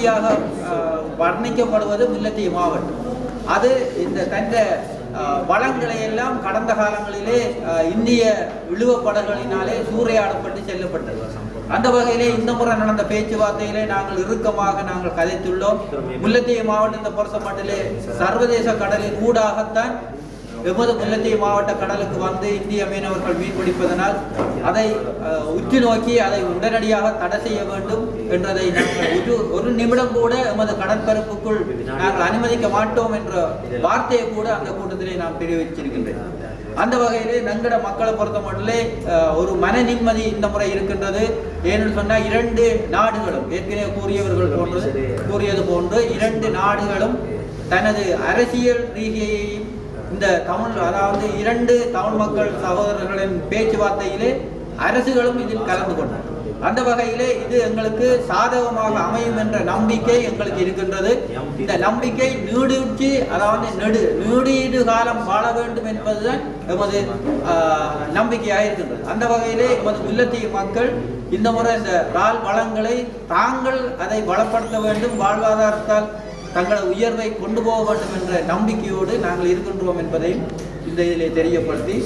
முன்னோடியாக வர்ணிக்கப்படுவது முல்லைத்தீவு மாவட்டம். அது இந்த தந்த வளங்களை எல்லாம் கடந்த காலங்களிலே இந்திய இழுவப்படங்களினாலே சூறையாடப்பட்டு செல்லப்பட்டது. அந்த வகையிலே இந்த முறை நடந்த பேச்சுவார்த்தையிலே நாங்கள் இறுக்கமாக நாங்கள் கதைத்துள்ளோம். முல்லைத்தீவு மாவட்டத்தை பொறுத்த மட்டிலே சர்வதேச கடலின் ஊடாகத்தான் எமது முல்லைத்தீவு மாவட்ட கடலுக்கு வந்து இந்திய மீனவர்கள் மீன் பிடிப்பதனால் அதை உற்று நோக்கி அதை உடனடியாக தடை செய்ய வேண்டும் என்றதை நாங்கள் ஒரு நிமிடம் கூட எமது கடற்பரப்புக்குள் நாங்கள் அனுமதிக்க மாட்டோம் என்ற வார்த்தையை கூட அந்த கூட்டத்திலே நாம் தெரிவிச்சிருக்கின்றேன். அந்த வகையிலே நங்கட மக்களை பொறுத்த மட்டுமே ஒரு மன நிம்மதி இந்த முறை இருக்கின்றது. ஏன்னு சொன்னால் இரண்டு நாடுகளும் ஏற்கனவே கூறியது போன்று இரண்டு நாடுகளும் தனது அரசியல் ரீதியையும் இந்த தமிழ் அதாவது இரண்டு தமிழ் மக்கள் சகோதரர்களின் பேச்சுவார்த்தையிலே அரசுகளும் இதில் கலந்து கொண்டன. அந்த வகையிலே இது எங்களுக்கு சாதகமாக அமையும் என்ற நம்பிக்கை எங்களுக்கு இருக்கின்றது. இந்த நம்பிக்கை நீடிச்சு அதாவது நீடீடு காலம் வாழ வேண்டும் என்பதுதான் எமது நம்பிக்கையாக இருக்கின்றது. அந்த வகையிலே எமது முல்லைத்தீவு மக்கள் இந்த முறை இந்த இறால் வளங்களை தாங்கள் அதை வளப்படுத்த வேண்டும், வாழ்வாதாரத்தால் தங்களது உயர்வை கொண்டு போக வேண்டும் என்ற நம்பிக்கையோடு நாங்கள் இருக்கின்றோம் என்பதையும் இந்த இதிலே தெரியப்படுத்தி